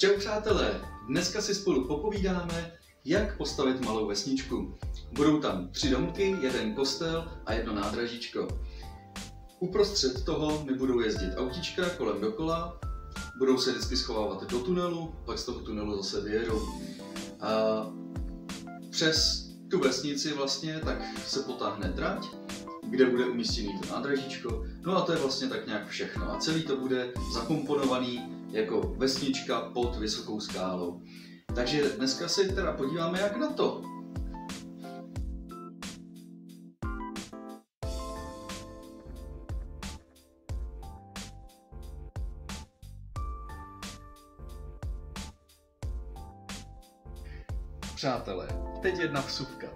Čau přátelé, dneska si spolu popovídáme, jak postavit malou vesničku. Budou tam 3 domky, 1 kostel a 1 nádražíčko. Uprostřed toho mi budou jezdit autíčka kolem dokola, budou se vždycky schovávat do tunelu, pak z toho tunelu zase vyjedou. A přes tu vesnici vlastně tak se potáhne trať, kde bude umístěný to nádražíčko, no a to je vlastně tak nějak všechno. A celý to bude zakomponovaný jako vesnička pod vysokou skálou. Takže dneska se teda podíváme, jak na to. Přátelé, teď jedna vsuvka.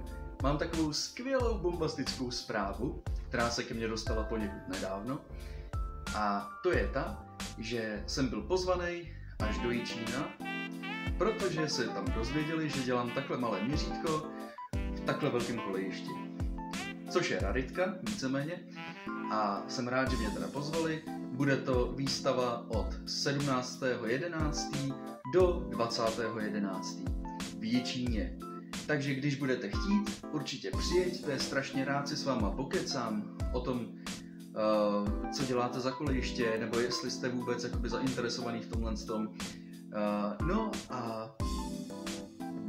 Mám takovou skvělou bombastickou zprávu, která se ke mně dostala poněkud nedávno. A to je ta, že jsem byl pozvaný až do Jičína, protože se tam dozvěděli, že dělám takhle malé měřítko v takhle velkém kolejišti. Což je raritka, víceméně. A jsem rád, že mě teda pozvali. Bude to výstava od 17.11. do 20.11. v Jičíně. Takže když budete chtít, určitě přijeďte, strašně rád si s váma pokecám o tom, co děláte za kolejiště, nebo jestli jste vůbec jakoby zainteresovaný v tomhle tom. No a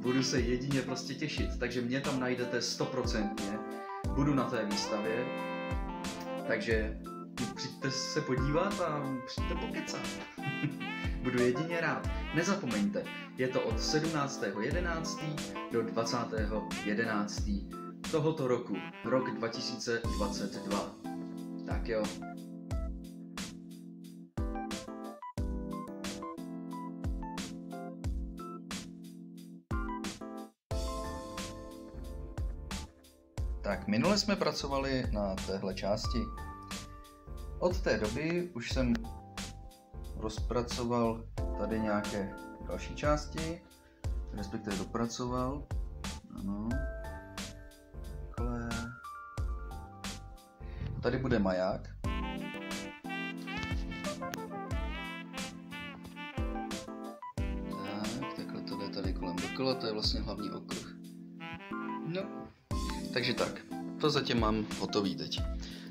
budu se jedině prostě těšit, takže mě tam najdete 100%. Budu na té výstavě, takže přijďte se podívat a přijďte pokecat. Budu jedině rád. Nezapomeňte, je to od 17.11. do 20.11. tohoto roku, rok 2022. Tak jo. Tak, minule jsme pracovali na téhle části. Od té doby už jsem rozpracoval tady nějaké další části, respektive dopracoval. Ano. Takhle. Tady bude maják. Tak, takhle to jde tady kolem dokola, to je vlastně hlavní okruh. No, takže tak, to zatím mám hotový teď.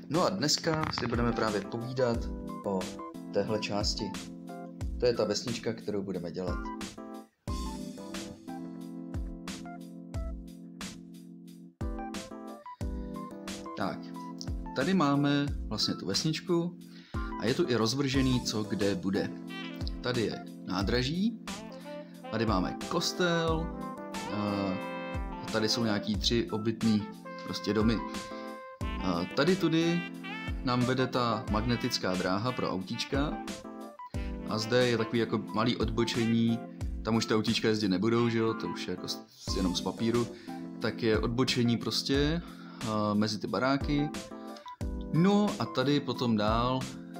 No a dneska si budeme právě povídat o téhle části. To je ta vesnička, kterou budeme dělat. Tak, tady máme vlastně tu vesničku a je tu i rozvržený, co kde bude. Tady je nádraží, tady máme kostel, a tady jsou nějaký 3 obytný prostě domy. A tady tudy nám vede ta magnetická dráha pro autíčka a zde je takový jako malý odbočení, tam už ty autíčka jezdit nebudou, že jo, to už je jako jenom z papíru, tak je odbočení prostě mezi ty baráky. No a tady potom dál,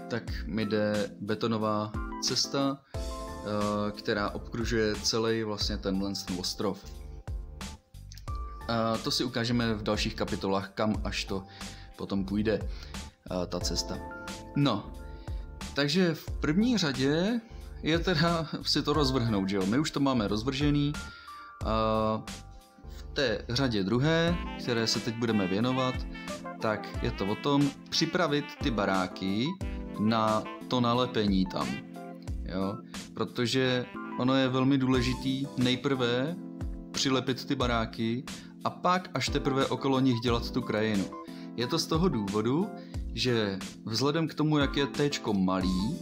tak mi jde betonová cesta, která obkružuje celý vlastně tenhle ostrov. To si ukážeme v dalších kapitolách, kam až to potom půjde, ta cesta. No, takže v první řadě je teda si to rozvrhnout, že jo? My už to máme rozvržený. V té řadě druhé, které se teď budeme věnovat, tak je to o tom připravit ty baráky na to nalepení tam. Jo? Protože ono je velmi důležitý nejprve přilepit ty baráky a pak až teprve okolo nich dělat tu krajinu. Je to z toho důvodu, že vzhledem k tomu, jak je téčko malý,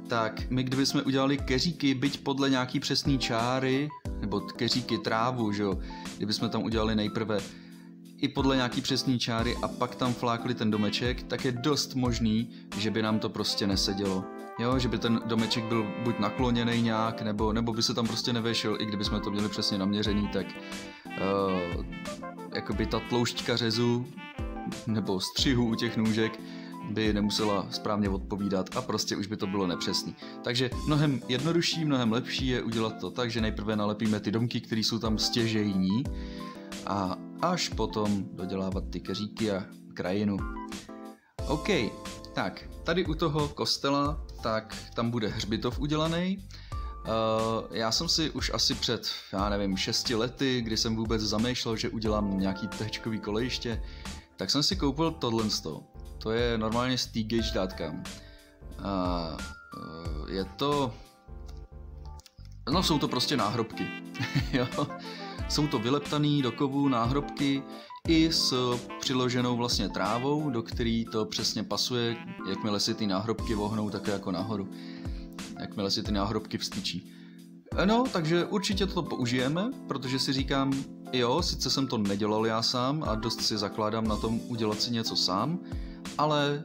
tak my kdybychom udělali keříky, byť podle nějaký přesný čáry, nebo keříky trávu, že jo, kdybychom tam udělali nejprve i podle nějaký přesný čáry a pak tam flákli ten domeček, tak je dost možný, že by nám to prostě nesedělo. Jo, že by ten domeček byl buď nakloněný nějak, nebo by se tam prostě nevešel, i kdybychom to měli přesně naměřený, tak jakoby ta tloušťka řezu nebo střihu u těch nůžek by nemusela správně odpovídat a prostě už by to bylo nepřesný. Takže mnohem jednodušší, mnohem lepší je udělat to tak, že nejprve nalepíme ty domky, které jsou tam stěžejní a až potom dodělávat ty keříky a krajinu. OK, tak tady u toho kostela, tak tam bude hřbitov udělaný. Já jsem si už asi před, já nevím, 6 lety, kdy jsem vůbec zamýšlel, že udělám nějaký téčkový kolejiště, tak jsem si koupil tohle. To je normálně z tgage.com. Je to... No, jsou to prostě náhrobky. Jo? Jsou to vyleptaný do kovů náhrobky i s přiloženou vlastně trávou, do který to přesně pasuje, jakmile si ty náhrobky vohnou také jako nahoru. Jakmile si ty náhrobky vstyčí. No, takže určitě to použijeme, protože si říkám, jo, sice jsem to nedělal já sám a dost si zakládám na tom udělat si něco sám, ale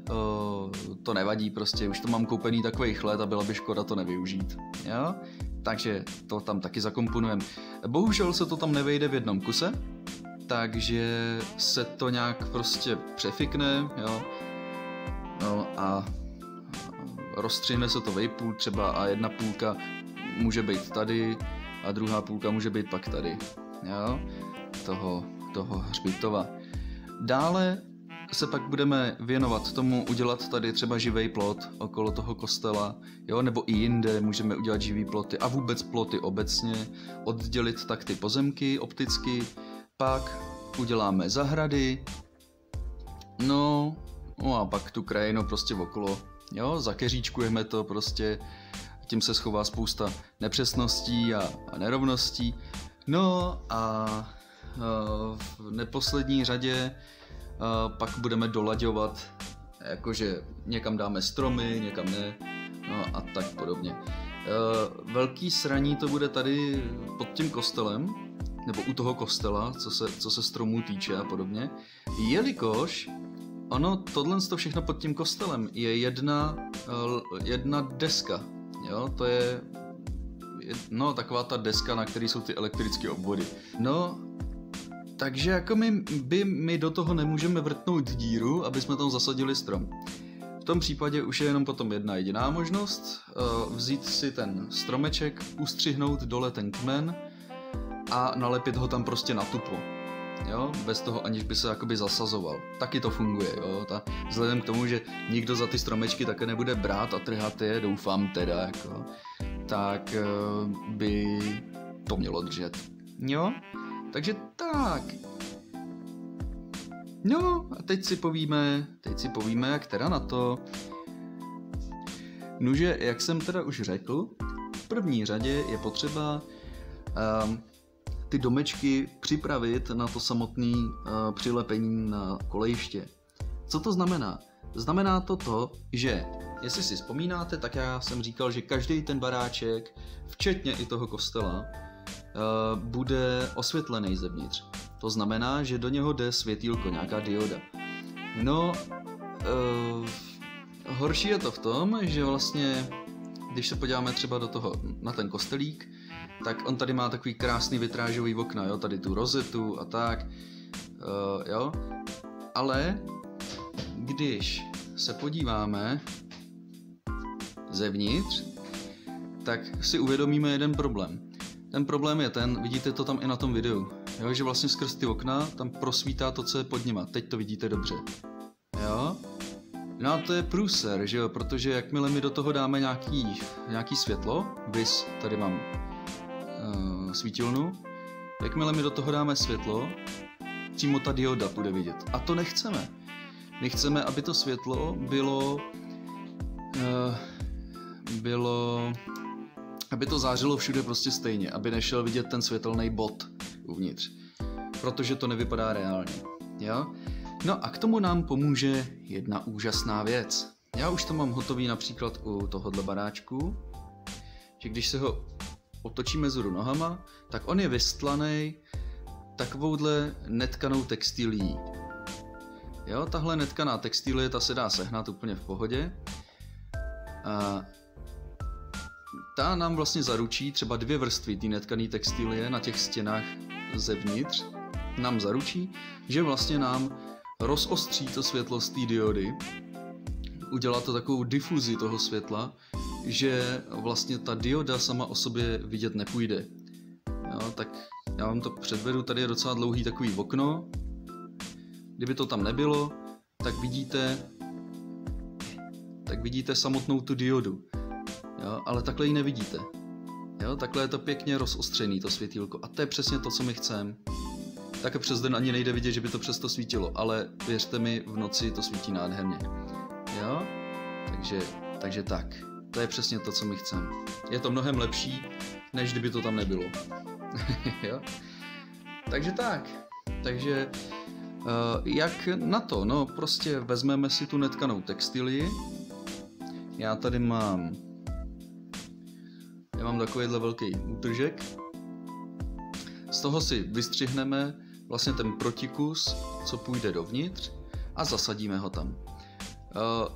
to nevadí, prostě už to mám koupený takových let a byla by škoda to nevyužít. Jo? Takže to tam taky zakomponujeme. Bohužel se to tam nevejde v jednom kuse, takže se to nějak prostě přefikne, jo? No a rozstřihne se to vejpůl třeba a jedna půlka může být tady a druhá půlka může být pak tady, jo? Toho hřbitova. Dále se pak budeme věnovat tomu udělat tady třeba živý plot okolo toho kostela, jo? Nebo i jinde můžeme udělat živý ploty a vůbec ploty obecně, oddělit tak ty pozemky opticky, pak uděláme zahrady, no a pak tu krajinu prostě okolo, jo? Zakeříčkujeme to prostě, tím se schová spousta nepřesností a nerovností. No a v neposlední řadě pak budeme dolaďovat, jakože někam dáme stromy, někam ne, no a tak podobně. Velký sraní to bude tady pod tím kostelem, nebo u toho kostela, co se stromů týče a podobně, jelikož ono tohle všechno pod tím kostelem je jedna deska, jo, to je taková ta deska, na které jsou ty elektrické obvody. No, takže jako my do toho nemůžeme vrtnout díru, aby jsme tam zasadili strom. V tom případě už je jenom potom jedna jediná možnost, vzít si ten stromeček, ustřihnout dole ten kmen a nalepit ho tam prostě na tupo. Jo? Bez toho, aniž by se jakoby zasazoval. Taky to funguje, jo? Vzhledem k tomu, že nikdo za ty stromečky také nebude brát a trhat je, doufám teda, jako, tak by to mělo držet. Jo? Takže tak. No a teď si povíme, jak teda na to. Nože, jak jsem teda už řekl, v první řadě je potřeba ty domečky připravit na to samotné přilepení na kolejiště. Co to znamená? Znamená to, že jestli si vzpomínáte, tak já jsem říkal, že každý ten baráček, včetně i toho kostela, bude osvětlený zevnitř. To znamená, že do něho jde světýlko, nějaká dioda. No, horší je to v tom, že vlastně, když se podíváme třeba na ten kostelík, tak on tady má takový krásný vitrážový okna, jo, tady tu rozetu a tak, jo. Ale když se podíváme zevnitř, tak si uvědomíme jeden problém. Ten problém je vidíte to tam i na tom videu, jo, že vlastně skrz ty okna tam prosvítá to, co je pod nima. Teď to vidíte dobře, jo. No a to je průser, že jo, protože jakmile my do toho dáme nějaký světlo, vys, tady mám svítilnu, jakmile my do toho dáme světlo, přímo ta dioda bude vidět. A to nechceme. My chceme, aby to světlo aby to zářilo všude prostě stejně, aby nešel vidět ten světelný bod uvnitř, protože to nevypadá reálně, jo? No a k tomu nám pomůže jedna úžasná věc. Já už to mám hotový například u tohohle baráčku, že když se ho otočíme vzhůru nohama, tak on je vystlaný takovouhle netkanou textilií. Jo, tahle netkaná textilie, ta se dá sehnat úplně v pohodě. A ta nám vlastně zaručí třeba 2 vrstvy té netkané textilie na těch stěnách zevnitř, nám zaručí, že vlastně nám rozostří to světlo z té diody, udělá to takovou difuzi toho světla, že vlastně ta dioda sama o sobě vidět nepůjde. Jo, tak já vám to předvedu, tady je docela dlouhý takový okno. Kdyby to tam nebylo, tak vidíte samotnou tu diodu. Jo, ale takhle ji nevidíte. Jo, takhle je to pěkně rozostřený, to světýlko. A to je přesně to, co my chceme. Také přes den ani nejde vidět, že by to přesto svítilo, ale věřte mi, v noci to svítí nádherně. Jo? Takže tak. To je přesně to, co my chceme. Je to mnohem lepší, než kdyby to tam nebylo. Jo? Takže tak. Takže jak na to? No prostě vezmeme si tu netkanou textilii. Já tady mám takovýhle velký útržek. Z toho si vystřihneme vlastně ten protikus, co půjde dovnitř, a zasadíme ho tam.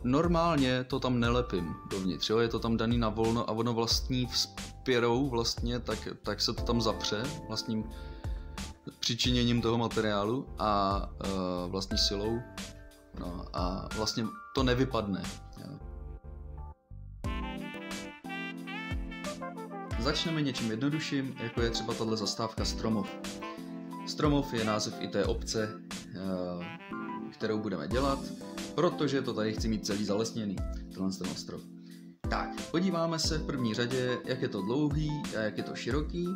Normálně to tam nelepím dovnitř, jo? Je to tam daný na volno a ono vlastní vzpěrou vlastně, tak se to tam zapře vlastním přičiněním toho materiálu a vlastní silou. No, a vlastně to nevypadne. Jo? Začneme něčím jednodušším, jako je třeba tahle zastávka Stromov. Stromov je název i té obce, kterou budeme dělat, protože to tady chci mít celý zalesněný, ten ostrov. Tak, podíváme se v první řadě, jak je to dlouhý a jak je to široký.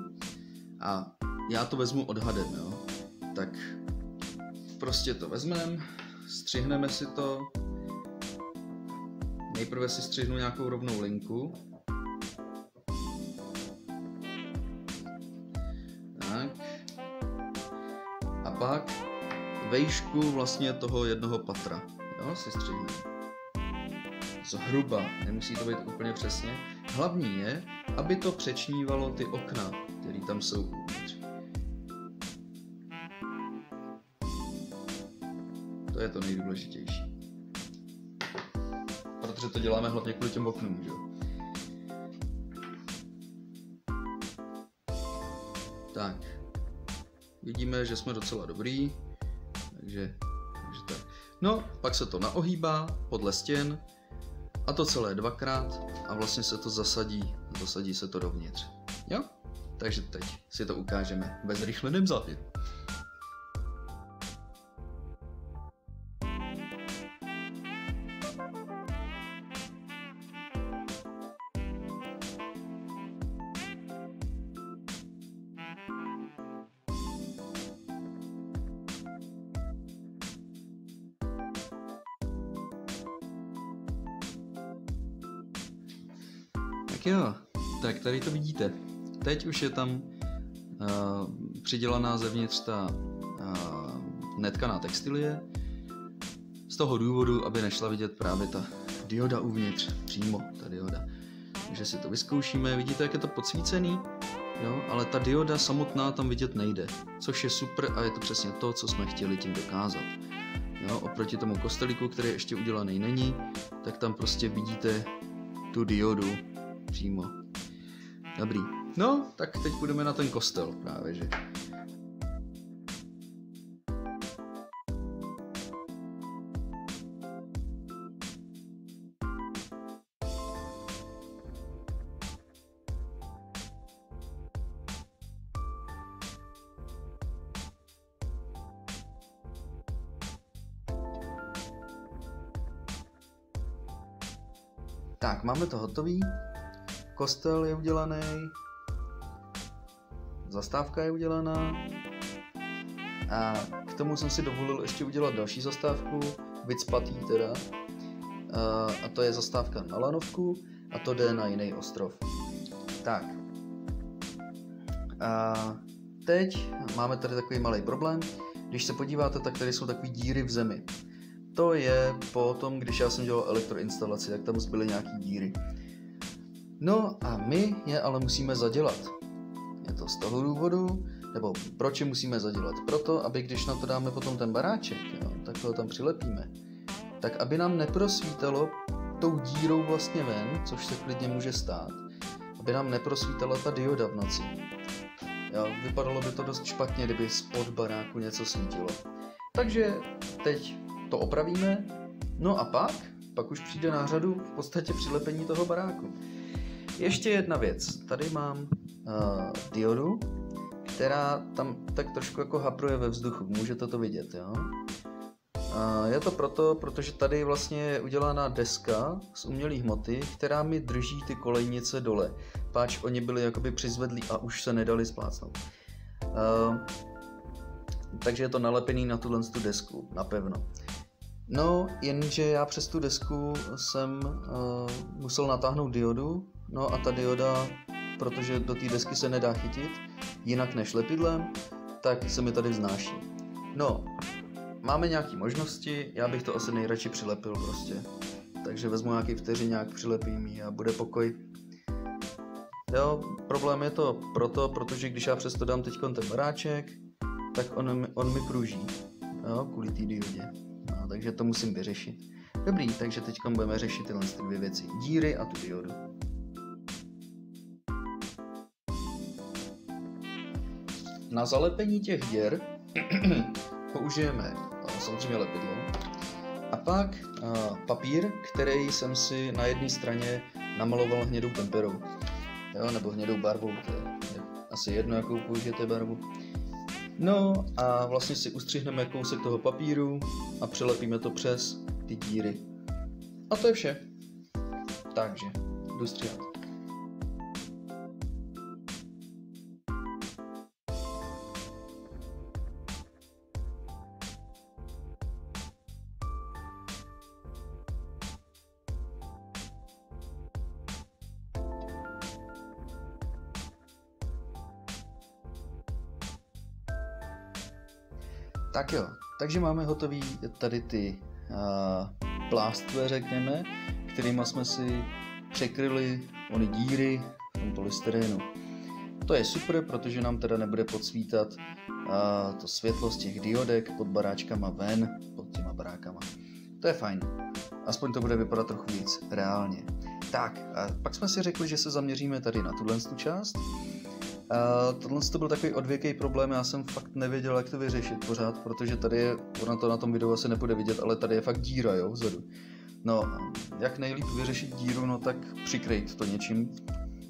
A já to vezmu odhadem, jo. Tak prostě to vezmeme, střihneme si to. Nejprve si střihnu nějakou rovnou linku. Tak. A pak vejšku vlastně toho jednoho patra, jo, si střihneme. Zhruba, nemusí to být úplně přesně. Hlavní je, aby to přečnívalo ty okna, které tam jsou uvnitř. To je to nejdůležitější. Protože to děláme hlavně kvůli těm oknům, že jo. Tak. Vidíme, že jsme docela dobrý. Takže tak. No, pak se to naohýbá podle stěn. A to celé dvakrát a vlastně se to zasadí se to dovnitř. Jo? Takže teď si to ukážeme ve zrychleném záběru. Tak jo, tak tady to vidíte. Teď už je tam přidělaná zevnitř ta netkaná textilie. Z toho důvodu, aby nešla vidět právě ta dioda uvnitř, přímo ta dioda. Takže si to vyzkoušíme, vidíte, jak je to podsvícený, jo? Ale ta dioda samotná tam vidět nejde, což je super a je to přesně to, co jsme chtěli tím dokázat. Jo? Oproti tomu kostelíku, který ještě udělaný není, tak tam prostě vidíte tu diodu přímo. Dobrý. No, tak teď půjdeme na ten kostel právě, že? Tak, máme to hotový. Kostel je udělaný. Zastávka je udělaná. A k tomu jsem si dovolil ještě udělat další zastávku, vycpatý teda. A to je zastávka na lanovku a to jde na jiný ostrov. Tak. A teď máme tady takový malý problém. Když se podíváte, tak tady jsou takový díry v zemi. To je potom, když já jsem dělal elektroinstalaci, tak tam zbyly nějaký díry. No a my je ale musíme zadělat. Je to z toho důvodu, nebo proč je musíme zadělat? Proto, aby když na to dáme potom ten baráček, jo, tak ho tam přilepíme, tak aby nám neprosvítalo tou dírou vlastně ven, což se klidně může stát, aby nám neprosvítala ta dioda v noci. Jo, vypadalo by to dost špatně, kdyby spod baráku něco svítilo. Takže teď to opravíme, no a pak už přijde na řadu v podstatě přilepení toho baráku. Ještě jedna věc, tady mám diodu, která tam tak trošku jako hapruje ve vzduchu, můžete to vidět, jo? Je to protože tady vlastně je udělaná deska z umělé hmoty, která mi drží ty kolejnice dole. páč oni byli jakoby přizvedlí a už se nedali splácnout. Takže je to nalepený na tuhle desku, napevno. No, jenže já přes tu desku jsem musel natáhnout diodu, no a ta dioda, protože do té desky se nedá chytit, jinak než lepidlem, tak se mi tady vznáší. No, máme nějaké možnosti, já bych to asi nejradši přilepil prostě. Takže vezmu nějaký vteřiňák, přilepím ji a bude pokoj. Jo, problém je to protože když já přesto dám teď ten baráček, tak on mi pruží, jo, kvůli té diodě. No, takže to musím vyřešit. Dobrý, takže teď budeme řešit tyhle dvě věci. Díry a tu diodu. Na zalepení těch děr použijeme samozřejmě lepidlo a pak papír, který jsem si na jedné straně namaloval hnědou temperou, jo, nebo hnědou barvou, to je asi jedno, jakou použijete barvu. No a vlastně si ustřihneme kousek toho papíru a přilepíme to přes ty díry. A to je vše. Takže jdu stříhat. Tak jo, takže máme hotový tady ty plástve, řekněme, kterými jsme si překryli ony díry v tom polystyrénu. To je super, protože nám teda nebude podsvítat to světlo z těch diodek pod baráčkama ven, pod těma barákama. To je fajn, aspoň to bude vypadat trochu víc reálně. Tak, a pak jsme si řekli, že se zaměříme tady na tuhle část. Tohle to byl takový odvěký problém, já jsem fakt nevěděl, jak to vyřešit pořád, protože tady je, ona to na tom videu asi nepůjde vidět, ale tady je fakt díra, jo, vzadu. No, jak nejlíp vyřešit díru, no tak přikrejt to něčím,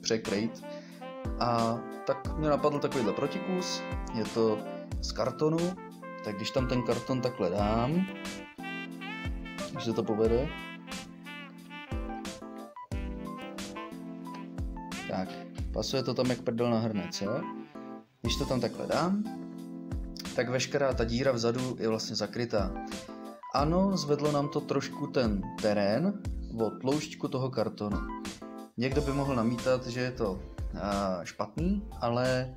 překrejt. A tak mě napadl takovýhle protikus, je to z kartonu, tak když tam ten karton takhle dám, když se to povede, tak, pasuje to tam jak prdel na hrnec, jo? Když to tam takhle dám, tak veškerá ta díra vzadu je vlastně zakrytá. Ano, zvedlo nám to trošku ten terén o tloušťku toho kartonu. Někdo by mohl namítat, že je to špatný, ale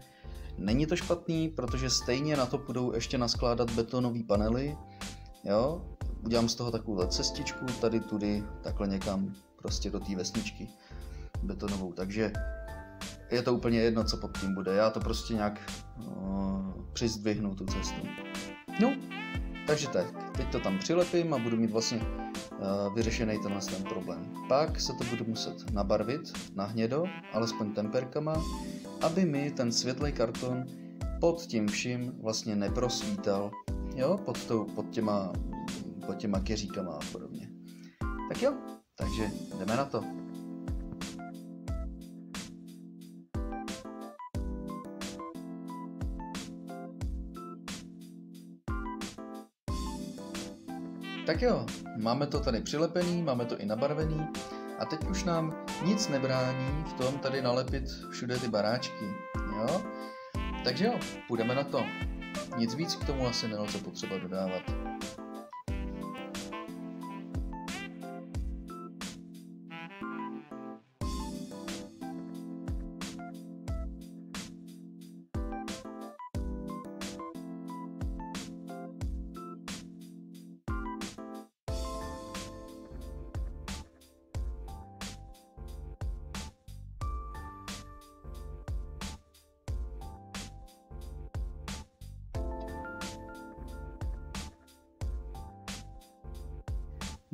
není to špatný, protože stejně na to budou ještě naskládat betonové panely, jo? Udělám z toho takovou cestičku, tady tudy, takhle někam, prostě do té vesničky betonovou, takže je to úplně jedno, co pod tím bude, já to prostě nějak přizdvihnu tu cestu. No, takže tak, teď to tam přilepím a budu mít vlastně vyřešený ten problém. Pak se to budu muset nabarvit na hnědo, alespoň temperkama, aby mi ten světlej karton pod tím vším vlastně neprosvítal, jo, pod těma keříkama a podobně. Tak jo, takže jdeme na to. Tak jo, máme to tady přilepený, máme to i nabarvený a teď už nám nic nebrání v tom tady nalepit všude ty baráčky, jo? Takže jo, půjdeme na to. Nic víc k tomu asi nelze potřeba dodávat.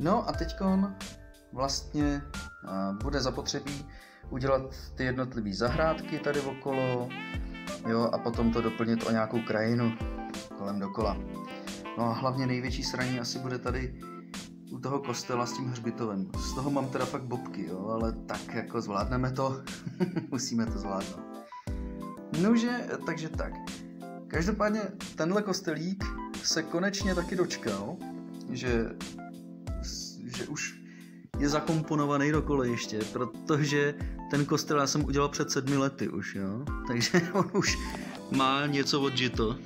No a teďkon vlastně bude zapotřebí udělat ty jednotlivé zahrádky tady okolo, jo, a potom to doplnit o nějakou krajinu kolem dokola. No a hlavně největší sraní asi bude tady u toho kostela s tím hřbitovem. Z toho mám teda fakt bobky, jo, ale tak jako zvládneme to, musíme to zvládnout. Nože, takže tak. Každopádně tenhle kostelík se konečně taky dočkal, že už je zakomponovaný do kolejiště, protože ten kostel já jsem udělal před 7 lety už, jo. Takže on už má něco odžito.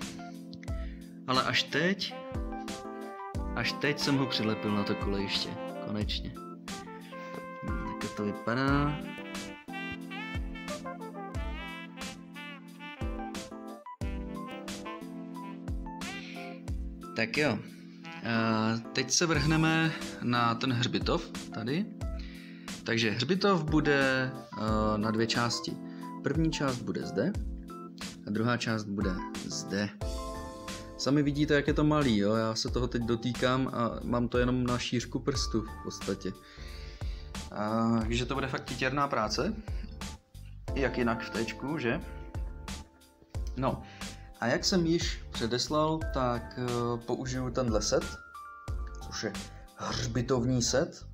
Ale až teď jsem ho přilepil na to kolejiště, konečně. Tak to vypadá. Tak jo, teď se vrhneme na ten hřbitov tady. Takže hřbitov bude na 2 části. První část bude zde a druhá část bude zde. Sami vidíte, jak je to malý, jo? Já se toho teď dotýkám a mám to jenom na šířku prstu v podstatě. Takže to bude fakt titěrná práce. Jak jinak v téčku, že? No, a jak jsem již předeslal, tak použiju tenhle set, což je hřbitovní set.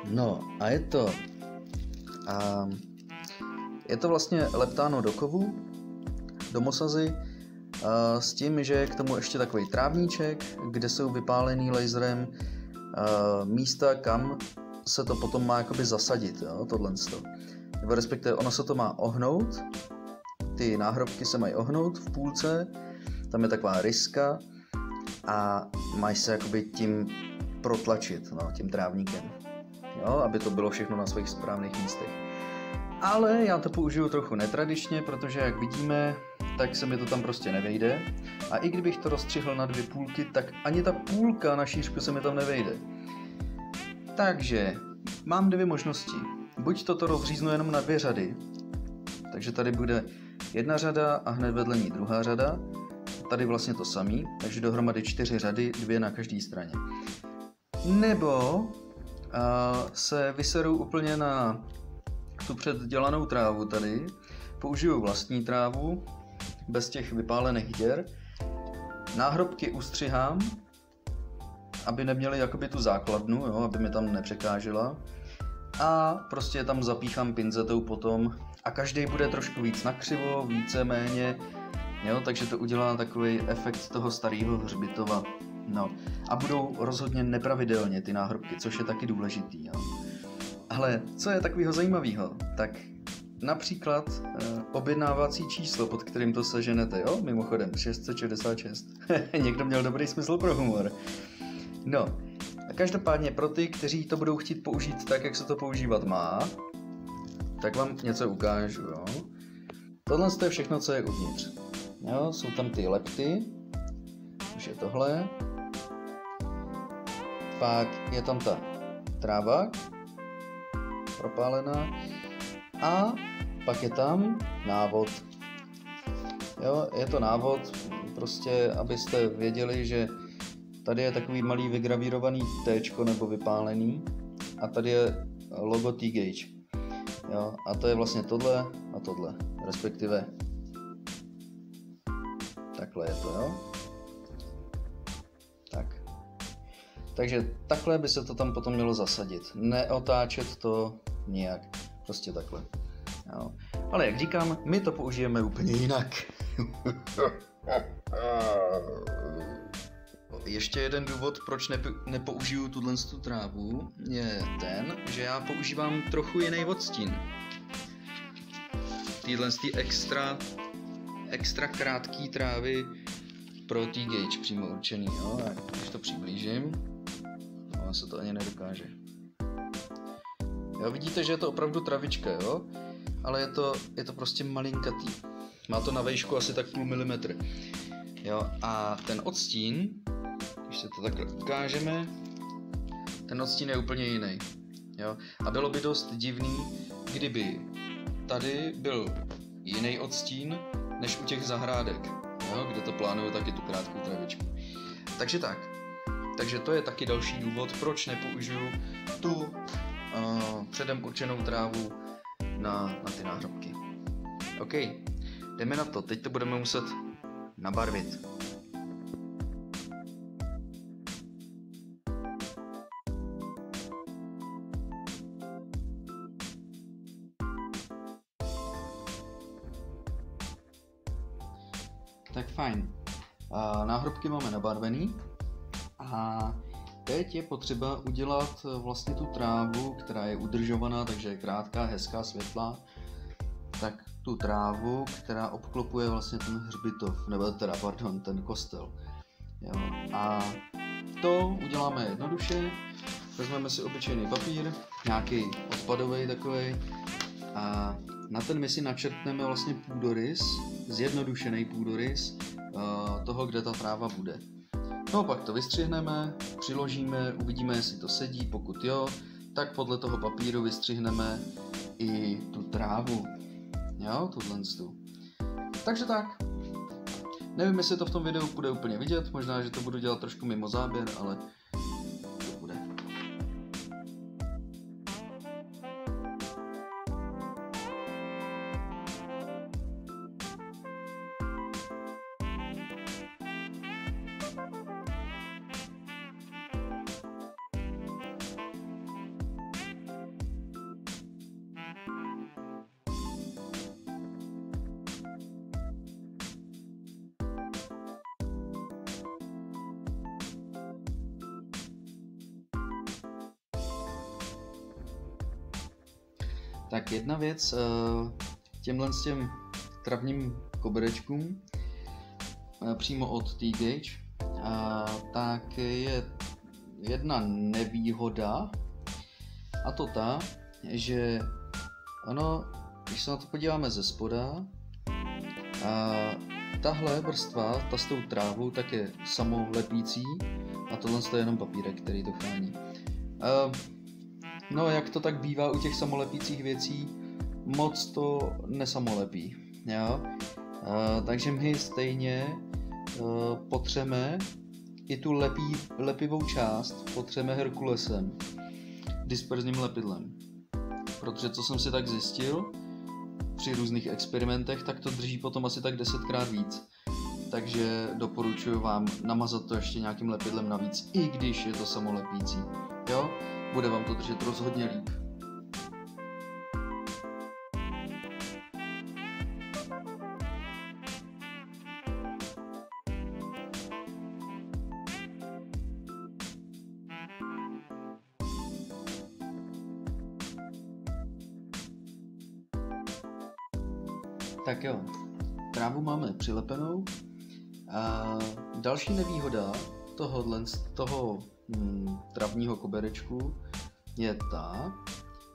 No a je to vlastně leptáno do kovu, do mosazy, s tím, že je k tomu ještě takový trávníček, kde jsou vypálený laserem místa, kam se to potom má jakoby zasadit, jo, tohleto. Nebo respektive ono se to má ohnout, ty náhrobky se mají ohnout v půlce, tam je taková ryska a mají se jakoby tím protlačit, no, tím trávníkem, jo, aby to bylo všechno na svých správných místech. Ale já to použiju trochu netradičně, protože jak vidíme, tak se mi to tam prostě nevejde. A i kdybych to rozstřihl na 2 půlky, tak ani ta půlka na šířku se mi tam nevejde. Takže mám 2 možnosti. Buď toto rozříznu jenom na 2 řady, takže tady bude 1 řada a hned vedle ní 2. řada. Tady vlastně to samý, takže dohromady 4 řady, 2 na každé straně. Nebo se vyserou úplně na tu předdělanou trávu tady, použiju vlastní trávu, bez těch vypálených děr, náhrobky ustřihám, aby neměly jakoby tu základnu, jo, aby mi tam nepřekážela, a prostě je tam zapíchám pinzetou potom a každý bude trošku víc nakřivo, více-méně, jo, takže to udělá takový efekt toho starého hřbitova. No, a budou rozhodně nepravidelně ty náhrobky, což je taky důležitý, jo. Ale co je takového zajímavého, tak například objednávací číslo, pod kterým to seženete, jo, mimochodem 666. Někdo měl dobrý smysl pro humor. No, a každopádně pro ty, kteří to budou chtít použít tak, jak se to používat má, tak vám něco ukážu, jo. Tohle je všechno, co je uvnitř. Jo, jsou tam ty lepty, už je tohle. Pak je tam ta tráva propálená a pak je tam návod. Jo, je to návod, prostě abyste věděli, že tady je takový malý vygravírovaný téčko nebo vypálený a tady je logo T-Gage. Jo, a to je vlastně tohle a tohle, respektive takhle je to, jo. Tak. Takže takhle by se to tam potom mělo zasadit. Neotáčet to nijak. Prostě takhle. Jo. Ale jak říkám, my to použijeme úplně jinak. Ještě jeden důvod, proč nepoužiju tu trávu, je ten, že já používám trochu jiný odstín. Týhle extra krátký trávy pro T-Gage přímo určený, jo. Když to přiblížím, ono se to ani nedokáže. Jo, vidíte, že je to opravdu travička, jo, ale je to prostě malinkatý. Má to na výšku asi tak 0,5 mm. Jo, a ten odstín, když se to takhle ukážeme, ten odstín je úplně jiný. Jo, a bylo by dost divný, kdyby tady byl jiný odstín, než u těch zahrádek, jo, kde to plánuju taky tu krátkou travičku. Takže tak. Takže to je taky další důvod, proč nepoužiju tu předem určenou trávu na ty náhrobky. OK, jdeme na to. Teď to budeme muset nabarvit. Tak fajn. Náhrobky máme nabarvený a teď je potřeba udělat vlastně tu trávu, která je udržovaná, takže je krátká, hezká, světlá, tak tu trávu, která obklopuje vlastně ten hřbitov, nebo teda, pardon, ten kostel. Jo. A to uděláme jednoduše, vezmeme si obyčejný papír, nějaký odpadový takovej, a na ten my si načrtneme vlastně půdorys, zjednodušený půdorys toho, kde ta tráva bude. No pak to vystřihneme, přiložíme, uvidíme, jestli to sedí, pokud jo, tak podle toho papíru vystřihneme i tu trávu. Jo, tuto. Takže tak. Nevím, jestli to v tom videu bude úplně vidět, možná, že to budu dělat trošku mimo záběr, ale to bude. Tak jedna věc těmhle s těm travním koberečkům přímo od T-Gage, tak je jedna nevýhoda, a to ta, že ono, když se na to podíváme ze spoda, tahle vrstva, ta s tou trávou, tak je samolepící a tohle je jenom papírek, který to chrání. No, jak to tak bývá u těch samolepících věcí, moc to nesamolepí, jo? Takže my stejně potřeme i tu lepivou část potřeme Herkulesem, disperzním lepidlem. Protože co jsem si tak zjistil, při různých experimentech, tak to drží potom asi tak 10krát víc. Takže doporučuji vám namazat to ještě nějakým lepidlem navíc, i když je to samolepící, jo? Bude vám to držet rozhodně líp. Tak jo, trávu máme přilepenou. A další nevýhoda toho travního koberečku je ta,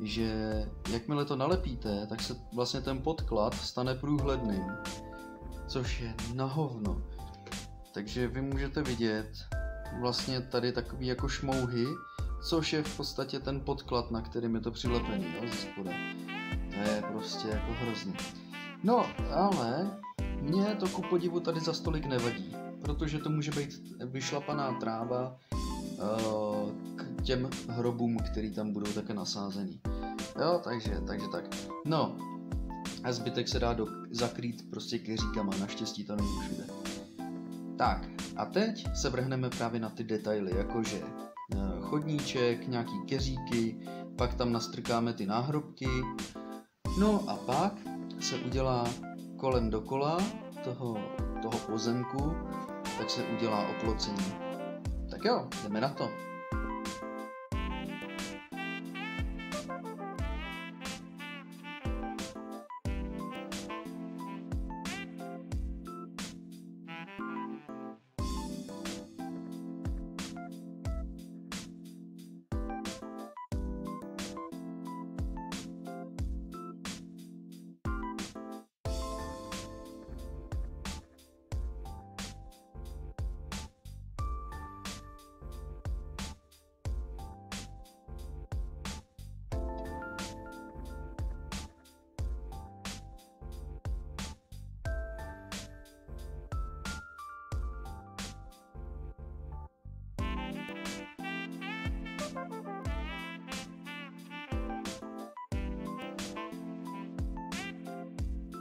že jakmile to nalepíte, tak se vlastně ten podklad stane průhledným, což je na hovno. Takže vy můžete vidět vlastně tady takový jako šmouhy, což je v podstatě ten podklad, na kterým je to přilepený, jo, ze spoda. To je prostě jako hrozný. No, ale mně to ku podivu tady za stolik nevadí, protože to může být vyšlapaná tráva k těm hrobům, který tam budou také nasázený. Jo, takže tak. No, a zbytek se dá zakrýt prostě keříkama, naštěstí to není všude. Tak, a teď se vrhneme právě na ty detaily, jakože chodníček, nějaký keříky, pak tam nastrkáme ty náhrobky, no a pak se udělá kolem dokola toho pozemku, tak se udělá oplocení. Tak jo, jdeme na to.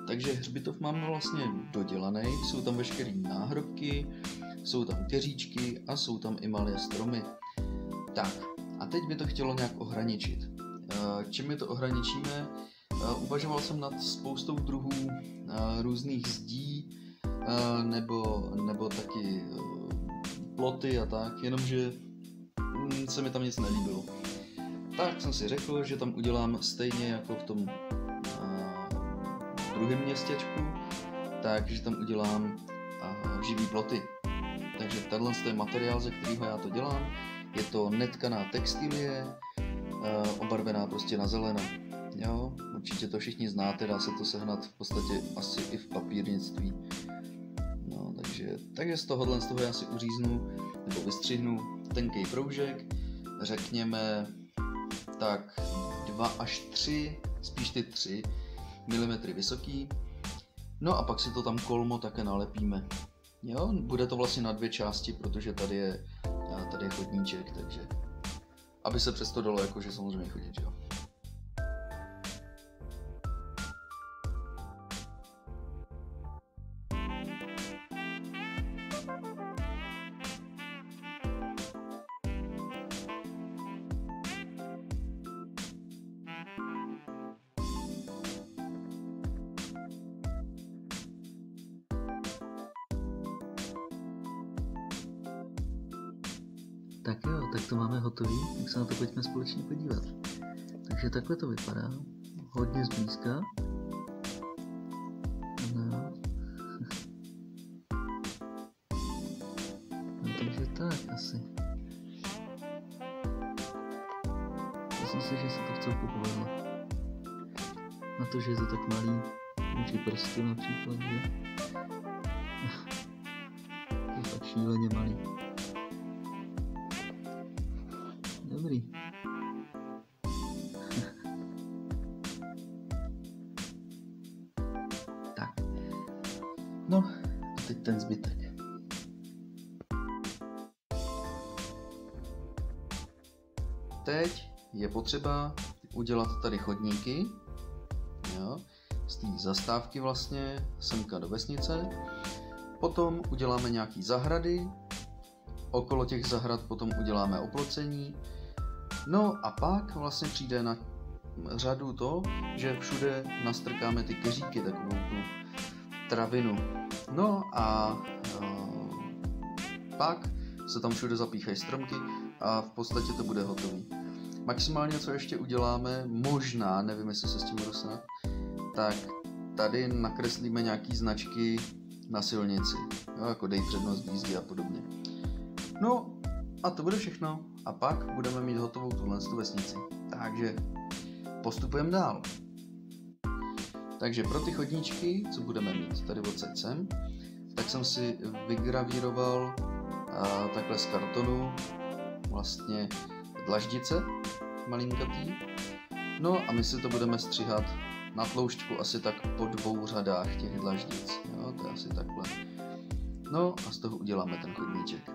Takže hřbitov máme vlastně dodělaný, jsou tam veškeré náhrobky, jsou tam keříčky a jsou tam i malé stromy. Tak, a teď by to chtělo nějak ohraničit. Čím my to ohraničíme? Uvažoval jsem nad spoustou druhů různých zdí nebo jako taky ploty a tak, jenomže se mi tam nic nelíbilo. Tak jsem si řekl, že tam udělám stejně jako v tom druhém městěčku, takže tam udělám živý ploty. Takže tenhle je materiál, ze kterého já to dělám. Je to netkaná textilie, obarvená prostě na zeleno. Jo, určitě to všichni znáte, dá se to sehnat v podstatě asi i v papírnictví. No, takže z toho já si uříznu nebo vystřihnu tenký proužek, řekněme tak 2 až 3, spíš ty 3 mm vysoký. No a pak si to tam kolmo také nalepíme. Jo, bude to vlastně na 2 části, protože tady je chodníček, takže aby se přesto dalo jakože samozřejmě chodit, jo. Tak jo, tak to máme hotový, tak se na to pojďme společně podívat. Takže takhle to vypadá, hodně zblízka. No. No takže tak asi. Myslím si, že se to v celku povedlo. Na to, že je to tak malý, vůči prstu například, že? Je fakt šíleně malý. Dobrý. Tak. No a teď ten zbytek. Teď je potřeba udělat tady chodníky, jo, z té zastávky vlastně semka do vesnice. Potom uděláme nějaký zahrady, okolo těch zahrad potom uděláme oplocení. No a pak vlastně přijde na řadu to, že všude nastrkáme ty keříky, takovou tu travinu. No a pak se tam všude zapíchají stromky a v podstatě to bude hotový. Maximálně, co ještě uděláme, možná, nevím, jestli se s tím budu snad, tak tady nakreslíme nějaký značky na silnici, jo, jako dej přednost v jízdě a podobně. No a to bude všechno a pak budeme mít hotovou tu vesnici. Takže postupujeme dál. Takže pro ty chodníčky, co budeme mít tady odsaď sem, tak jsem si vygravíroval takhle z kartonu vlastně dlaždice malinkatý. No a my si to budeme stříhat na tloušťku asi tak po 2 řadách těch dlaždic. Jo, to je asi takhle. No a z toho uděláme ten chodníček.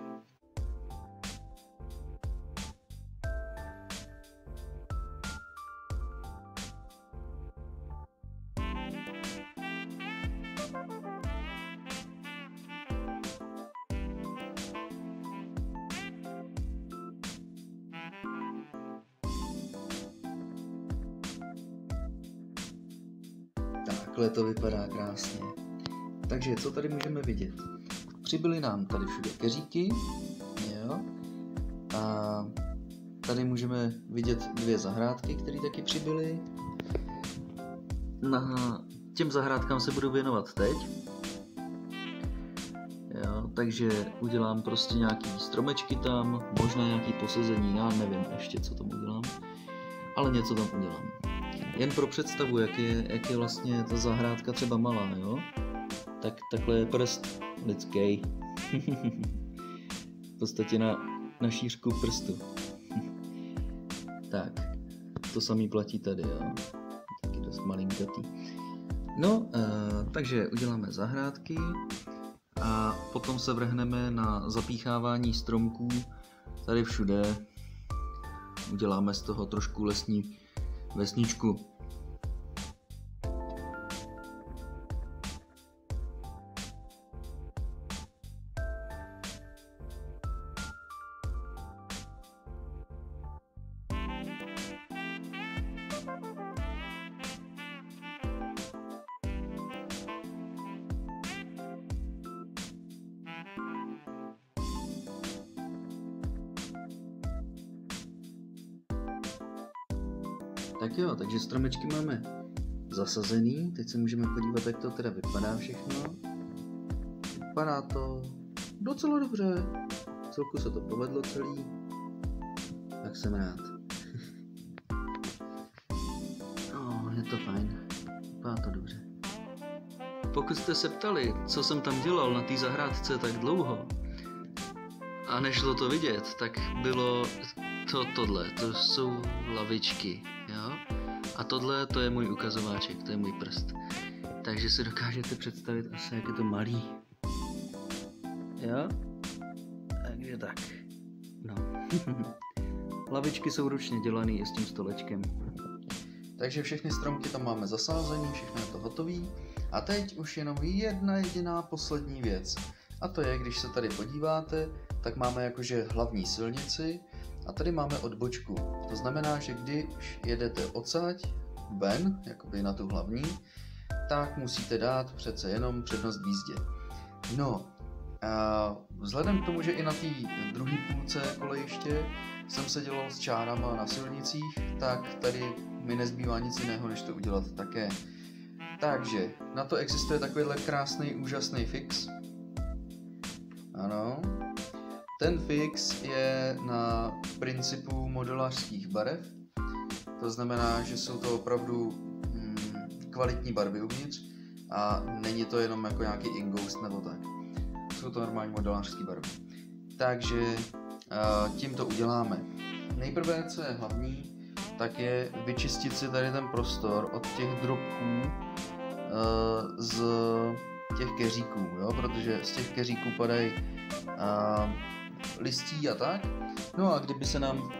Takhle to vypadá krásně. Takže co tady můžeme vidět? Přibyly nám tady všude keříky, jo? A tady můžeme vidět 2 zahrádky, které taky přibyly. Těm zahrádkám se budu věnovat teď. Jo, takže udělám prostě nějaký stromečky tam, možná nějaký posezení, já nevím ještě, co tam udělám, ale něco tam udělám. Jen pro představu, jak je vlastně ta zahrádka třeba malá, jo? Tak takhle je prst lidský. V podstatě na šířku prstu. Tak, to samý platí tady, jo? Taky dost malinkatý. No, takže uděláme zahrádky a potom se vrhneme na zapíchávání stromků tady všude. Uděláme z toho trošku lesní vesničku. Tak jo, takže stromečky máme zasazený. Teď se můžeme podívat, jak to teda vypadá všechno. Vypadá to docela dobře. Celku se to povedlo celý. Tak jsem rád. Je to fajn. Vypadá to dobře. Pokud jste se ptali, co jsem tam dělal na té zahrádce tak dlouho a nešlo to vidět, tak bylo tohle. To jsou lavičky, jo? A tohle to je můj ukazováček, to je můj prst. Takže si dokážete představit asi, jak je to malý. Jo? Takže tak. No. Lavičky jsou ručně dělaný i s tím stolečkem. Takže všechny stromky tam máme zasázený, všechno je to hotový. A teď už jenom jedna jediná poslední věc. A to je, když se tady podíváte, tak máme jakože hlavní silnici a tady máme odbočku. To znamená, že když jedete odsaď ven, jakoby na tu hlavní, tak musíte dát přece jenom přednost v jízdě. No, a vzhledem k tomu, že i na té druhé půlce kolejiště jsem se dělal s čárama na silnicích, tak tady mi nezbývá nic jiného, než to udělat také. Takže na to existuje takovýhle krásný, úžasný fix. Ano. Ten fix je na principu modelářských barev. To znamená, že jsou to opravdu kvalitní barvy uvnitř a není to jenom jako nějaký ingoust nebo tak. Jsou to normální modelářské barvy. Takže tím to uděláme. Nejprve, co je hlavní, tak je vyčistit si tady ten prostor od těch drobků z těch keříků, jo? Protože z těch keříků padají listí a tak. No a kdyby se nám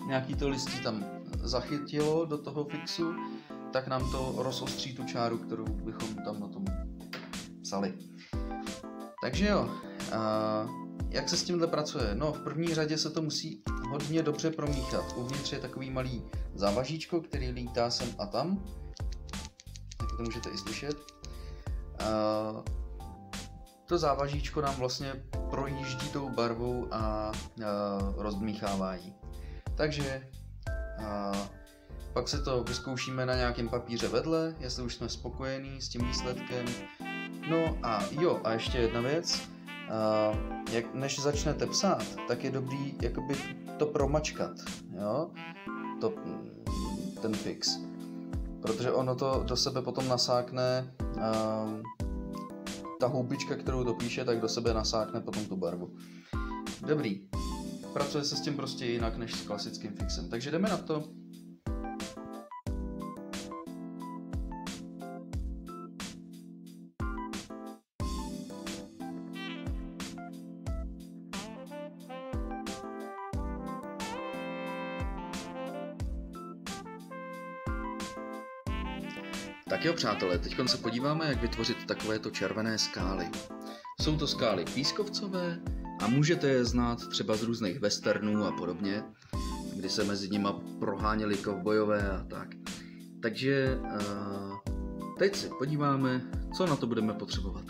nějaký to listí tam zachytilo do toho fixu, tak nám to rozostří tu čáru, kterou bychom tam na tom psali. Takže jo, jak se s tímhle pracuje? No, v první řadě se to musí hodně dobře promíchat. Uvnitř je takový malý závažíčko, který lítá sem a tam. Tak to můžete i slyšet. To závažíčko nám vlastně projíždí tou barvou a rozdmíchává ji. Takže pak se to vyzkoušíme na nějakém papíře vedle, jestli už jsme spokojení s tím výsledkem. No a jo, a ještě jedna věc. Než začnete psát, tak je dobrý jakoby to promačkat, jo? Ten fix. Protože ono to do sebe potom nasákne, ta houbička, kterou to píše, tak do sebe nasákne potom tu barvu. Dobrý. Pracuje se s tím prostě jinak než s klasickým fixem. Takže jdeme na to. Tak jo, přátelé, teď se podíváme, jak vytvořit takovéto červené skály. Jsou to skály pískovcové a můžete je znát třeba z různých westernů a podobně, kdy se mezi nimi proháněli kovbojové a tak. Takže teď si podíváme, co na to budeme potřebovat.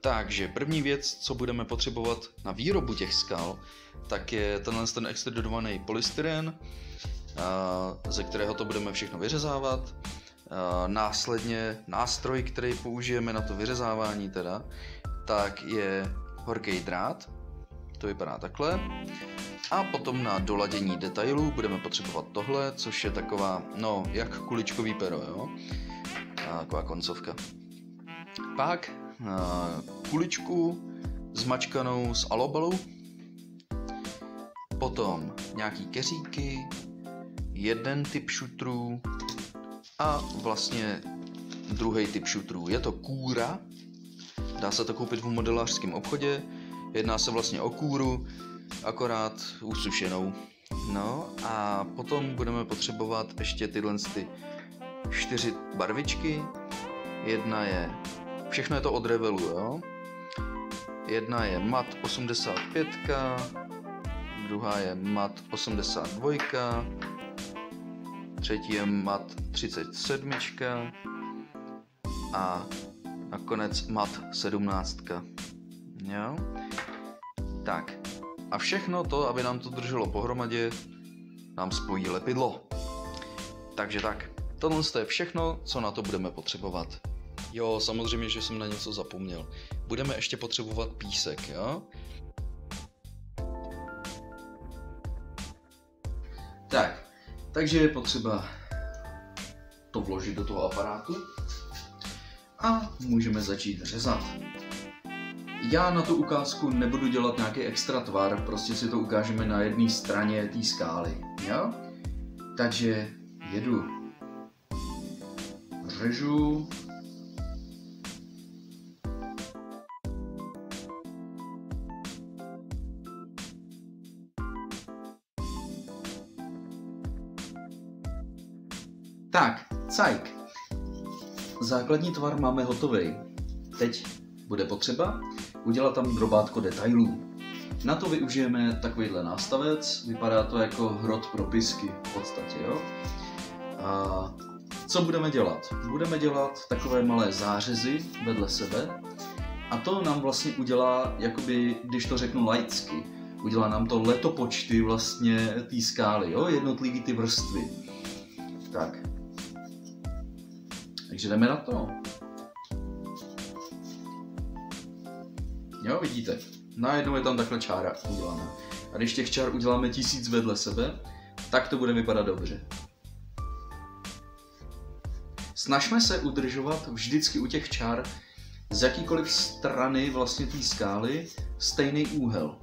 Takže první věc, co budeme potřebovat na výrobu těch skal, tak je ten extrudovaný polystyren, ze kterého to budeme všechno vyřezávat. Následně nástroj, který použijeme na to vyřezávání teda, tak je horký drát, to vypadá takhle. A potom na doladění detailů budeme potřebovat tohle, což je taková, no, jak kuličkový pero, jo? Taková koncovka. Pak kuličku zmačkanou z alobalu, potom nějaký keříky, jeden typ šutrů a vlastně druhý typ šutrů. Je to kůra, dá se to koupit v modelářském obchodě, jedná se vlastně o kůru, akorát usušenou. No a potom budeme potřebovat ještě tyhle 4 barvičky. Jedna je, všechno je to od Revelu, jo? Jedna je mat 85, druhá je mat 82, třetí je mat 37 a nakonec mat 17. Jo? Tak A všechno to, aby nám to drželo pohromadě, nám spojí lepidlo. Takže tak, tohle je všechno, co na to budeme potřebovat. Jo, samozřejmě, že jsem na něco zapomněl. Budeme ještě potřebovat písek, jo? Tak, takže je potřeba to vložit do toho aparátu a můžeme začít řezat. Já na tu ukázku nebudu dělat nějaký extra tvar, prostě si to ukážeme na jedné straně té skály, jo? Takže jedu. Řežu. Tak, cajk. Základní tvar máme hotový. Teď bude potřeba udělat tam drobátko detailů. Na to využijeme takovýhle nástavec, vypadá to jako hrot pro pisky v podstatě, jo? A co budeme dělat? Budeme dělat takové malé zářezy vedle sebe a to nám vlastně udělá, jakoby, když to řeknu laicky, udělá nám to letopočty vlastně té skály, jo? Jednotlivý ty vrstvy. Tak. Takže jdeme na to. Jo, vidíte, najednou je tam takhle čára udělaná. A když těch čár uděláme 1000 vedle sebe, tak to bude vypadat dobře. Snažme se udržovat vždycky u těch čár z jakýkoliv strany vlastně té skály stejný úhel.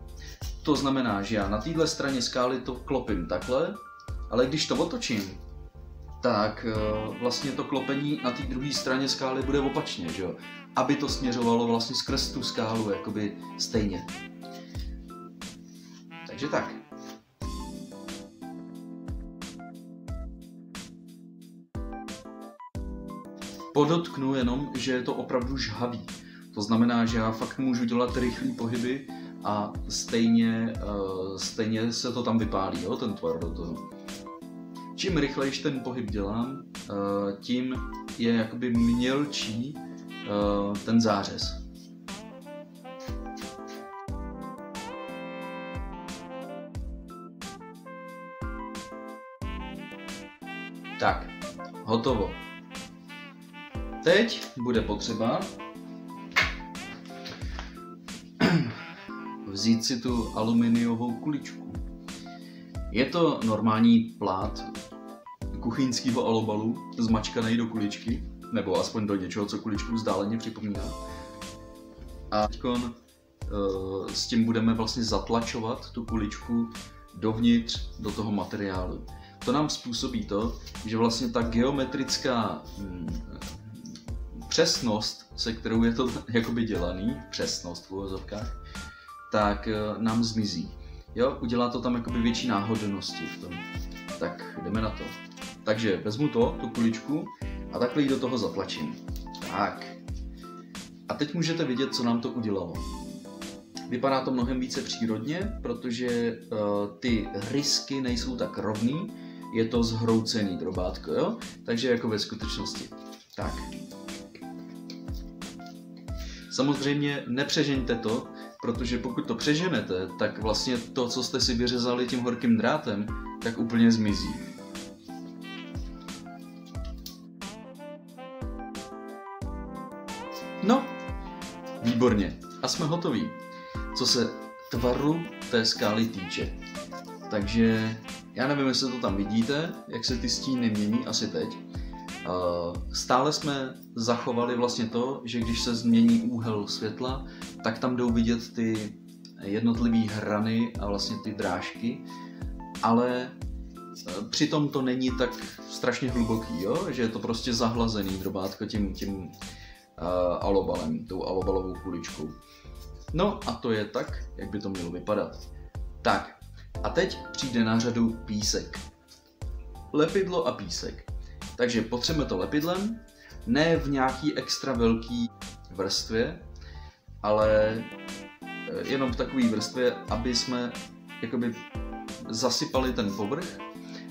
To znamená, že já na téhle straně skály to klopím takhle, ale když to otočím, tak vlastně to klopení na té druhé straně skály bude opačně, že jo? Aby to směřovalo vlastně skrz tu skálu jakoby stejně. Takže tak. Podotknu jenom, že je to opravdu žhavý. To znamená, že já fakt můžu dělat rychlý pohyby a stejně se to tam vypálí, jo, ten tvar do toho. Čím rychlejš ten pohyb dělám, tím je jakoby mělčí ten zářez. Tak, hotovo. Teď bude potřeba vzít si tu aluminiovou kuličku. Je to normální plát kuchyňského alobalu, zmačkaný do kuličky, nebo aspoň do něčeho, co kuličku vzdáleně připomíná. A teď s tím budeme vlastně zatlačovat tu kuličku dovnitř do toho materiálu. To nám způsobí to, že vlastně ta geometrická přesnost, se kterou je to jakoby dělaný, přesnost v uvozovkách, tak nám zmizí. Jo, udělá to tam jakoby větší náhodnosti v tom. Tak jdeme na to. Takže vezmu tu kuličku a takhle ji do toho zatlačím. Tak. A teď můžete vidět, co nám to udělalo. Vypadá to mnohem více přírodně, protože ty rysky nejsou tak rovný, je to zhroucený drobátko, jo? Takže jako ve skutečnosti. Tak. Samozřejmě nepřežeňte to, protože pokud to přeženete, tak vlastně to, co jste si vyřezali tím horkým drátem, tak úplně zmizí. No, výborně. A jsme hotoví. Co se tvaru té skály týče. Takže já nevím, jestli to tam vidíte, jak se ty stíny mění, asi teď. Stále jsme zachovali vlastně to, že když se změní úhel světla, tak tam jdou vidět ty jednotlivé hrany a vlastně ty drážky, ale přitom to není tak strašně hluboký, jo? Že je to prostě zahlazený drobátko tím alobalem, tou alobalovou kuličkou. No a to je tak, jak by to mělo vypadat. Tak, a teď přijde na řadu písek. Lepidlo a písek. Takže potřebujeme to lepidlem, ne v nějaký extra velký vrstvě, ale jenom v takové vrstvě, aby jsme jakoby zasypali ten povrch,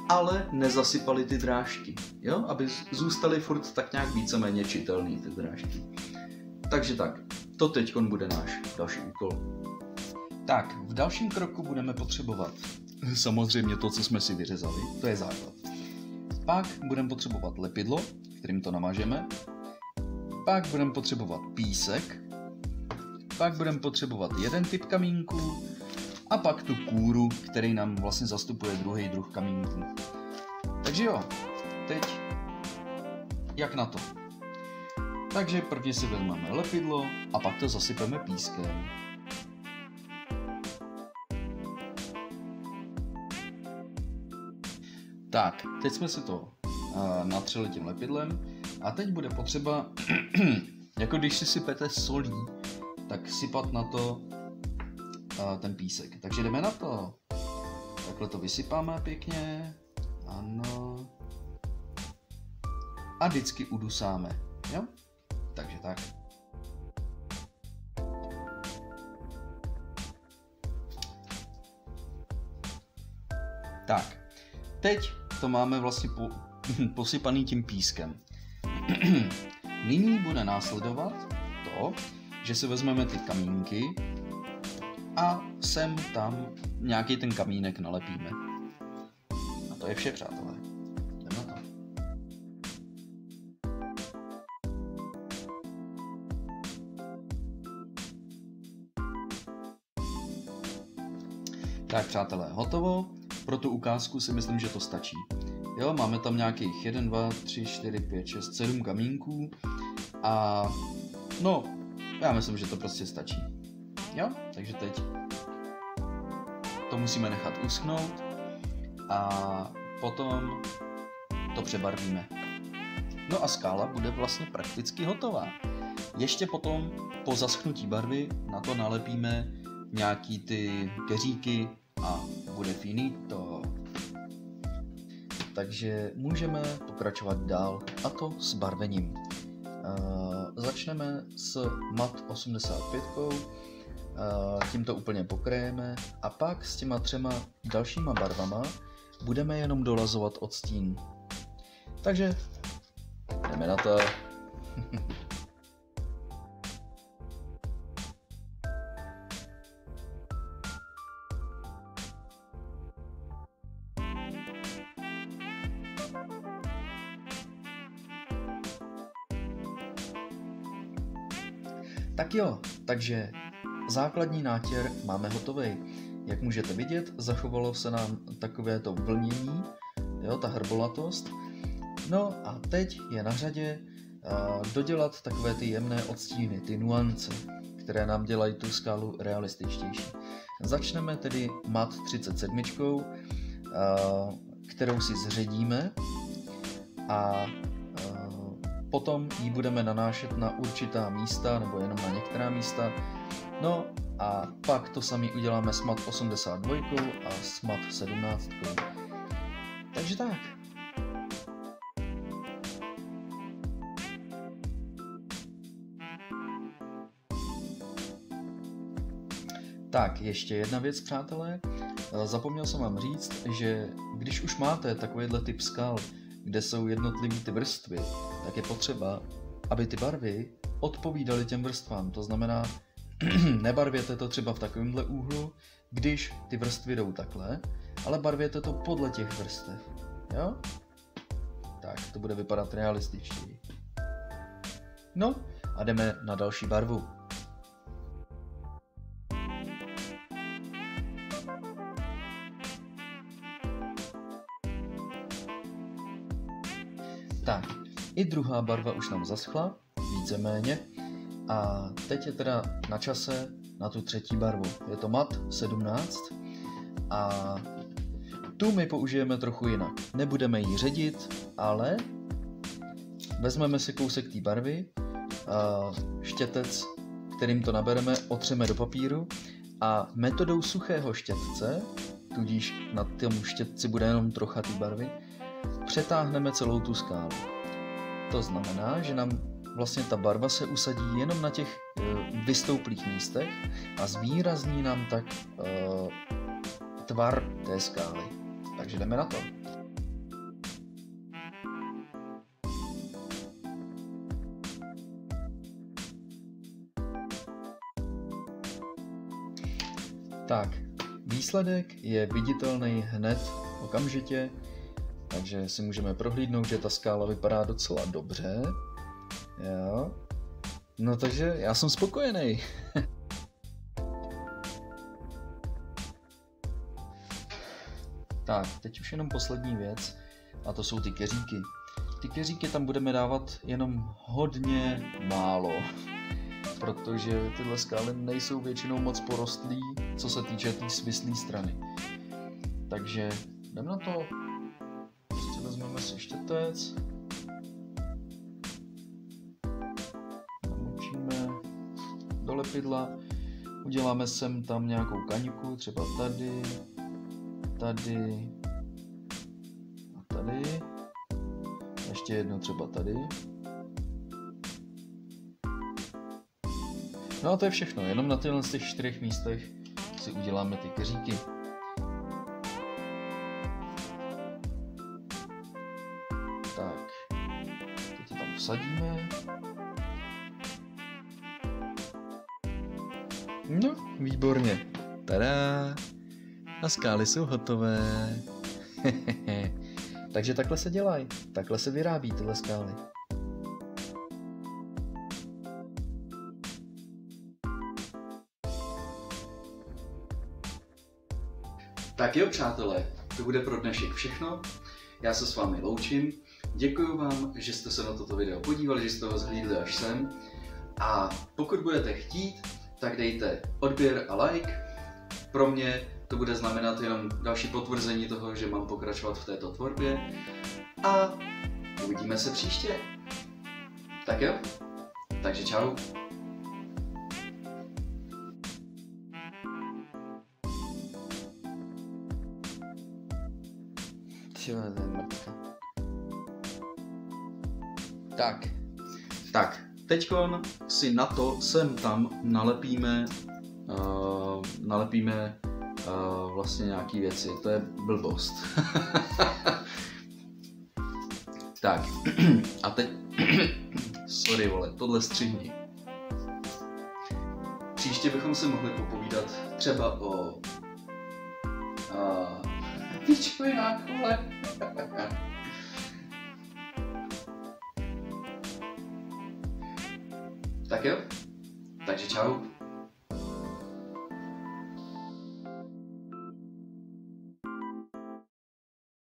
ale nezasypali ty drážky, jo? Aby zůstaly furt tak nějak víceméně čitelný ty drážky. Takže tak, to teďkon bude náš další úkol. Tak, v dalším kroku budeme potřebovat samozřejmě to, co jsme si vyřezali, to je základ. Pak budeme potřebovat lepidlo, kterým to namažeme. Pak budeme potřebovat písek. Pak budeme potřebovat jeden typ kamínku. A pak tu kůru, který nám vlastně zastupuje druhý druh kamínku. Takže jo, teď jak na to? Takže prvně si vezmeme lepidlo a pak to zasypeme pískem. Tak, teď jsme si to natřeli tím lepidlem a teď bude potřeba, jako když si sypete solí, tak sypat na to ten písek. Takže jdeme na to. Takhle to vysypáme pěkně. Ano. A vždycky udusáme. Jo? Takže tak. Tak. Teď to máme vlastně posypaný tím pískem. Nyní bude následovat to, že si vezmeme ty kamínky a sem tam nějaký ten kamínek nalepíme. A to je vše, přátelé. Jdeme na to. Tak, přátelé, hotovo. Pro tu ukázku si myslím, že to stačí. Jo, máme tam nějakých 1, 2, 3, 4, 5, 6, 7 kamínků a no, já myslím, že to prostě stačí. Jo, takže teď to musíme nechat uschnout a potom to přebarvíme. No a skála bude vlastně prakticky hotová. Ještě potom po zaschnutí barvy na to nalepíme nějaký ty keříky a bude finito. Takže můžeme pokračovat dál, a to s barvením. Začneme s mat 85, tím to úplně pokryjeme a pak s těma 3 dalšíma barvama budeme jenom dolazovat odstín. Takže jdeme na to. Tak jo, takže základní nátěr máme hotový. Jak můžete vidět, zachovalo se nám takové to vlnění, jo, ta hrbolatost. No a teď je na řadě dodělat takové ty jemné odstíny, ty nuance, které nám dělají tu skálu realističtější. Začneme tedy mat 37, kterou si zředíme a potom ji budeme nanášet na určitá místa, nebo jenom na některá místa. No a pak to samý uděláme s mat 82 a s mat 17. Takže tak. Tak, ještě jedna věc, přátelé. Zapomněl jsem vám říct, že když už máte takovýhle typ skal, kde jsou jednotlivý ty vrstvy, tak je potřeba, aby ty barvy odpovídaly těm vrstvám. To znamená, nebarvěte to třeba v takovémhle úhlu, když ty vrstvy jdou takhle, ale barvěte to podle těch vrstev. Jo? Tak, to bude vypadat realističtěji. No a jdeme na další barvu. Tak, i druhá barva už nám zaschla, víceméně, a teď je teda na čase na tu třetí barvu. Je to mat 17 a tu my použijeme trochu jinak. Nebudeme ji ředit, ale vezmeme si kousek té barvy, štětec, kterým to nabereme, otřeme do papíru a metodou suchého štětce, tudíž na tom štětci bude jenom trocha té barvy, přetáhneme celou tu skálu. To znamená, že nám vlastně ta barva se usadí jenom na těch vystouplých místech a zvýrazní nám tak tvar té skály. Takže jdeme na to. Tak, výsledek je viditelný hned okamžitě, takže si můžeme prohlídnout, že ta skála vypadá docela dobře. Jo. No takže já jsem spokojený. Tak, teď už jenom poslední věc, a to jsou ty keříky. Ty keříky tam budeme dávat jenom hodně málo, protože tyhle skály nejsou většinou moc porostlý, co se týče té svislé strany. Takže jdeme na to, prostě vezmeme si štětec, namočíme do lepidla, uděláme sem tam nějakou kaňku, třeba tady, tady a tady, ještě jedno třeba tady. No a to je všechno, jenom na těchto z těch 4 místech si uděláme ty keříky. Tak, teď to tam vsadíme. No, výborně. Tada! A skály jsou hotové. Takže takhle se dělají, takhle se vyrábí tyhle skály. Tak jo, přátelé, to bude pro dnešek všechno. Já se s vámi loučím. Děkuji vám, že jste se na toto video podívali, že jste ho zhlídli až sem. A pokud budete chtít, tak dejte odběr a like. Pro mě to bude znamenat jenom další potvrzení toho, že mám pokračovat v této tvorbě. A uvidíme se příště. Tak jo, takže čau. Tak, teďkon si na to sem tam nalepíme vlastně nějaký věci, to je blbost. Tak, a teď, sorry vole, tohle střihni. Příště bychom se mohli popovídat třeba o pičovinách, vole. Tak jo, takže čau.